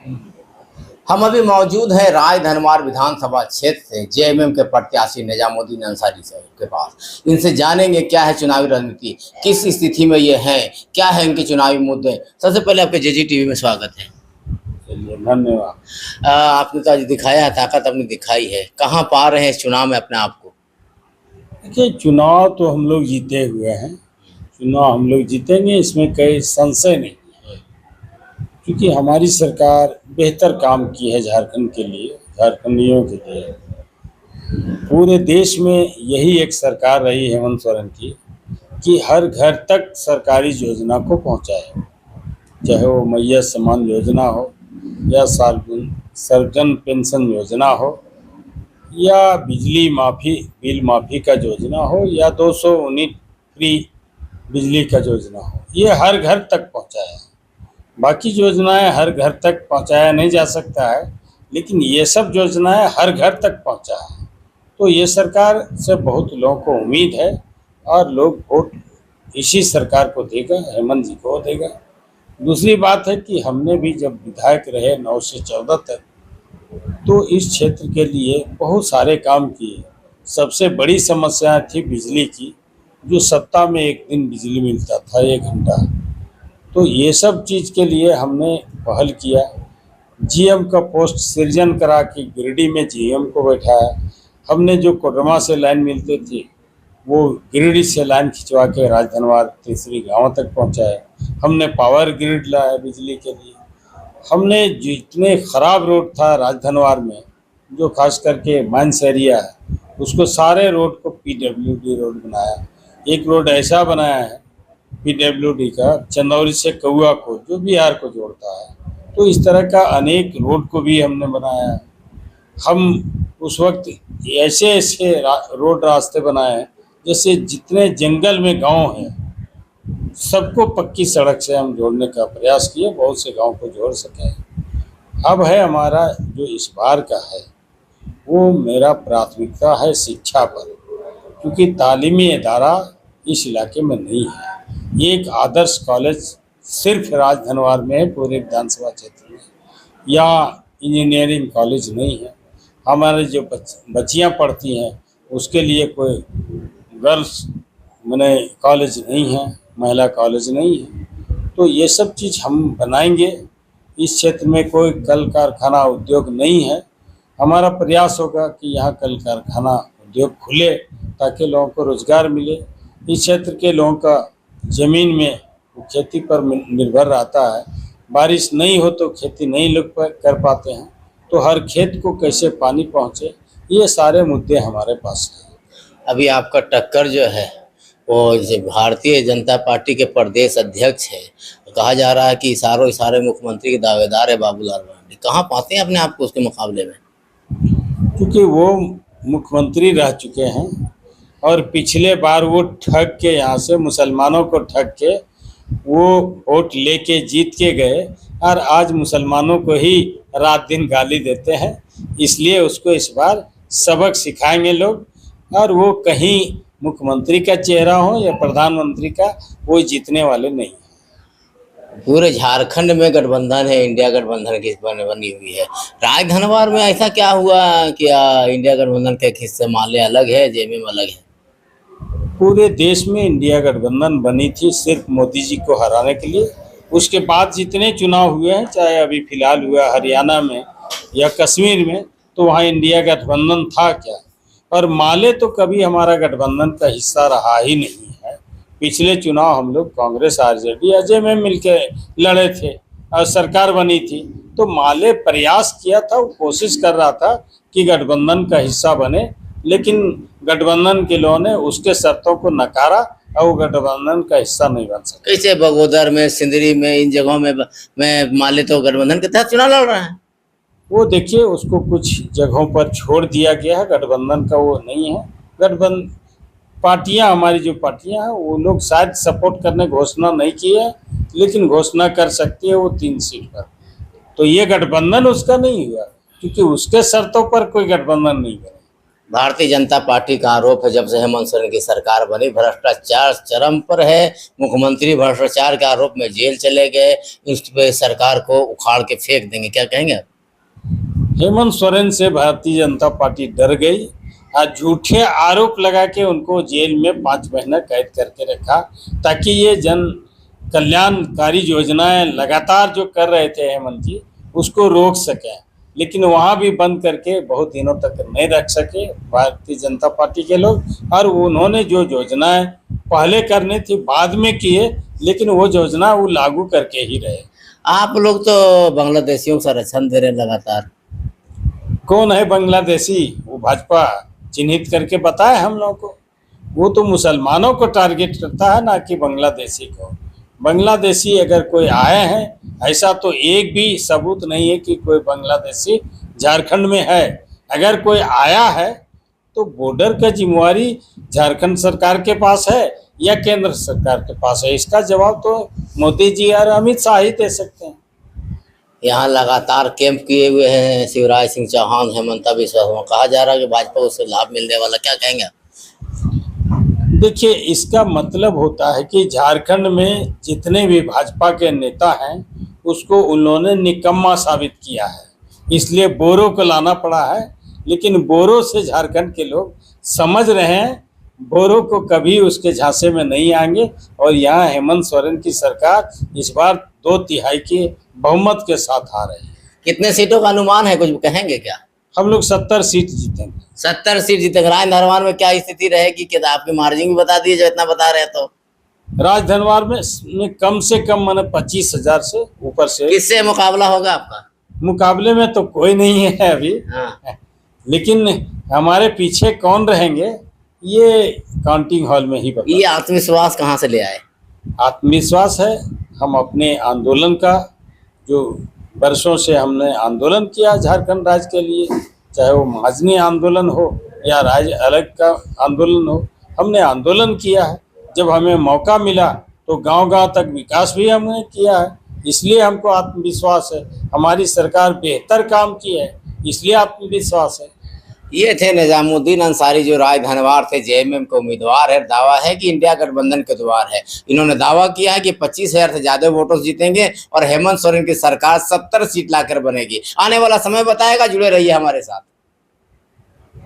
हम अभी मौजूद हैं राय धनवार विधानसभा क्षेत्र से जेएमएम के प्रत्याशी निजामुद्दीन अंसारी साहब के पास। इनसे जानेंगे क्या है चुनावी रणनीति, किस स्थिति में ये हैं, क्या है इनके चुनावी मुद्दे। सबसे पहले आपके जेजी टीवी में स्वागत है। चलिए, धन्यवाद। आपने तो आज दिखाया है, ताकत अपनी दिखाई है। कहाँ पा रहे हैं इस चुनाव में अपने आप को? देखिए, चुनाव तो हम लोग जीते हुए हैं, चुनाव हम लोग जीतेंगे, इसमें कोई संशय नहीं है। क्योंकि हमारी सरकार बेहतर काम की है झारखंड के लिए, झारखंडियों के लिए। पूरे देश में यही एक सरकार रही हेमंत सोरेन की कि हर घर तक सरकारी योजना को पहुंचाए, चाहे वो मैया सम्मान योजना हो या सर्वजन पेंशन योजना हो या बिजली माफ़ी बिल माफ़ी का योजना हो या 200 यूनिट फ्री बिजली का योजना हो, ये हर घर तक पहुंचाया है। बाकी योजनाएं हर घर तक पहुंचाया नहीं जा सकता है, लेकिन ये सब योजनाएं हर घर तक पहुंचा है। तो ये सरकार से बहुत लोगों को उम्मीद है और लोग वोट इसी सरकार को देगा, हेमंत जी को देगा। दूसरी बात है कि हमने भी जब विधायक रहे 9 से 14 तक, तो इस क्षेत्र के लिए बहुत सारे काम किए। सबसे बड़ी समस्या थी बिजली की, जो सप्ताह में एक दिन बिजली मिलता था, 1 घंटा। तो ये सब चीज़ के लिए हमने पहल किया। जीएम का पोस्ट सृजन करा के गिरिडीह में जीएम को बैठाया। हमने जो कोडरमा से लाइन मिलती थी, वो गिरिडीह से लाइन खिंचवा के राजधनवार तीसरी गाँव तक पहुँचाया। हमने पावर ग्रिड लाया बिजली के लिए। हमने जितने ख़राब रोड था राजधनवार में, जो खास करके माइंस एरिया है, उसको सारे रोड को पीडब्ल्यूडी रोड बनाया। एक रोड ऐसा बनाया है पीडब्ल्यूडी का, चंदौली से कौआ को, जो बिहार को जोड़ता है। तो इस तरह का अनेक रोड को भी हमने बनाया। हम उस वक्त ऐसे ऐसे रोड रास्ते बनाए हैं, जैसे जितने जंगल में गांव हैं सबको पक्की सड़क से हम जोड़ने का प्रयास किए, बहुत से गांव को जोड़ सके। अब है हमारा जो इस बार का है, वो मेरा प्राथमिकता है शिक्षा पर, क्योंकि तालीमी इदारा इस इलाके में नहीं है। एक आदर्श कॉलेज सिर्फ राजधनवार में है पूरे विधानसभा क्षेत्र में, या इंजीनियरिंग कॉलेज नहीं है। हमारे जो बच्चियां पढ़ती हैं उसके लिए कोई गर्ल्स माने कॉलेज नहीं है, महिला कॉलेज नहीं है। तो ये सब चीज़ हम बनाएंगे। इस क्षेत्र में कोई कल कारखाना उद्योग नहीं है। हमारा प्रयास होगा कि यहाँ कल कारखाना उद्योग खुले, ताकि लोगों को रोज़गार मिले। इस क्षेत्र के लोगों का ज़मीन में खेती पर निर्भर रहता है। बारिश नहीं हो तो खेती नहीं लोग कर पाते हैं, तो हर खेत को कैसे पानी पहुँचे, ये सारे मुद्दे हमारे पास हैं। अभी आपका टक्कर जो है वो भारतीय जनता पार्टी के प्रदेश अध्यक्ष है। कहा जा रहा है कि इशारों इशारे मुख्यमंत्री के दावेदार है बाबूलाल मरांडी। कहाँ पाते हैं अपने आप को उसके मुकाबले में? क्योंकि वो मुख्यमंत्री रह चुके हैं और पिछले बार वो ठग के, यहाँ से मुसलमानों को ठग के वो वोट लेके जीत के गए, और आज मुसलमानों को ही रात दिन गाली देते हैं। इसलिए उसको इस बार सबक सिखाएंगे लोग, और वो कहीं मुख्यमंत्री का चेहरा हो या प्रधानमंत्री का, वो जीतने वाले नहीं। पूरे झारखंड में गठबंधन है, इंडिया गठबंधन की बनी हुई है। राय धनवार में ऐसा क्या हुआ कि इंडिया गठबंधन के हिस्से माले अलग है, जेएमएम अलग है? पूरे देश में इंडिया गठबंधन बनी थी सिर्फ मोदी जी को हराने के लिए। उसके बाद जितने चुनाव हुए हैं, चाहे अभी फिलहाल हुआ हरियाणा में या कश्मीर में, तो वहाँ इंडिया गठबंधन था क्या? और माले तो कभी हमारा गठबंधन का हिस्सा रहा ही नहीं है। पिछले चुनाव हम लोग कांग्रेस आरजेडी अजय में मिलकर लड़े थे और सरकार बनी थी। तो माले प्रयास किया था, वो कोशिश कर रहा था कि गठबंधन का हिस्सा बने, लेकिन गठबंधन के लोगों ने उसके शर्तों को नकारा और वो गठबंधन का हिस्सा नहीं बन सका। कैसे बगोदर में, सिंदरी में, इन जगहों में माले तो गठबंधन के तहत चुनाव लड़ रहे हैं। वो देखिए, उसको कुछ जगहों पर छोड़ दिया गया है, गठबंधन का वो नहीं है। गठबंधन पार्टियां, हमारी जो पार्टियां हैं, वो लोग शायद सपोर्ट करने घोषणा नहीं की है, लेकिन घोषणा कर सकती है वो 3 सीट पर। तो ये गठबंधन उसका नहीं हुआ, क्योंकि उसके शर्तों पर कोई गठबंधन नहीं बना। भारतीय जनता पार्टी का आरोप है जब से हेमंत सोरेन की सरकार बनी भ्रष्टाचार चरम पर है। मुख्यमंत्री भ्रष्टाचार के आरोप में जेल चले गए। इस पे सरकार को उखाड़ के फेंक देंगे, क्या कहेंगे? हेमंत सोरेन से भारतीय जनता पार्टी डर गई और झूठे आरोप लगा के उनको जेल में 5 महीना कैद करके रखा, ताकि ये जन कल्याणकारी योजनाएं लगातार जो कर रहे थे हेमंत जी उसको रोक सकें। लेकिन वहाँ भी बंद करके बहुत दिनों तक नहीं रख सके भारतीय जनता पार्टी के लोग, और उन्होंने जो योजनाएं पहले करनी थी बाद में किए, लेकिन वो योजना वो लागू करके ही रहे। आप लोग तो बांग्लादेशियों का संरक्षण दे रहे हैं लगातार। कौन है बांग्लादेशी? वो भाजपा चिन्हित करके बताए हम लोगों को। वो तो मुसलमानों को टारगेट करता है, ना कि बांग्लादेशी को। बांग्लादेशी अगर कोई आए हैं, ऐसा तो एक भी सबूत नहीं है कि कोई बांग्लादेशी झारखंड में है। अगर कोई आया है तो बॉर्डर का जिम्मेवारी झारखंड सरकार के पास है या केंद्र सरकार के पास है, इसका जवाब तो मोदी जी और अमित शाह ही दे सकते हैं। यहाँ लगातार कैंप किए हुए हैं शिवराज सिंह चौहान, हेमंता बिस्वा शर्मा। कहा जा रहा है कि भाजपा को उससे लाभ मिलने वाला, क्या कहेंगे? देखिए, इसका मतलब होता है कि झारखंड में जितने भी भाजपा के नेता हैं उसको उन्होंने निकम्मा साबित किया है, इसलिए बोरो को लाना पड़ा है। लेकिन बोरो से झारखंड के लोग समझ रहे हैं बोरो को कभी उसके झांसे में नहीं आएंगे, और यहाँ हेमंत सोरेन की सरकार इस बार 2/3 के बहुमत के साथ आ रही है। कितने सीटों का अनुमान है, कुछ कहेंगे क्या? हम लोग 70 सीट जीतेंगे। 70 सीट जीतेंगे। राय धनवार में क्या स्थिति रहेगी? क्या आपकी मार्जिन भी बता दीजिए, जो इतना बता रहे तो। राजधनवार में कम से कम माने 25,000 से ऊपर से। किससे मुकाबला होगा आपका? मुकाबले में तो कोई नहीं है अभी। हाँ। लेकिन हमारे पीछे कौन रहेंगे ये काउंटिंग हॉल में ही बता। ये आत्मविश्वास कहाँ से ले आए? आत्मविश्वास है हम अपने आंदोलन का, जो वर्षों से हमने आंदोलन किया झारखंड राज्य के लिए, चाहे वो महाजनी आंदोलन हो या राज्य अलग का आंदोलन हो, हमने आंदोलन किया है। जब हमें मौका मिला तो गांव-गांव तक विकास भी हमने किया है, इसलिए हमको आत्मविश्वास है। हमारी सरकार बेहतर काम की है, इसलिए आत्मविश्वास है। ये थे निजामुद्दीन अंसारी, जो राय धनवार थे, जेएमएम के उम्मीदवार है। दावा है कि इंडिया गठबंधन के द्वार है। इन्होंने दावा किया है कि 25,000 से ज्यादा वोटों से जीतेंगे और हेमंत सोरेन की सरकार 70 सीट लाकर बनेगी। आने वाला समय बताएगा। जुड़े रहिए हमारे साथ।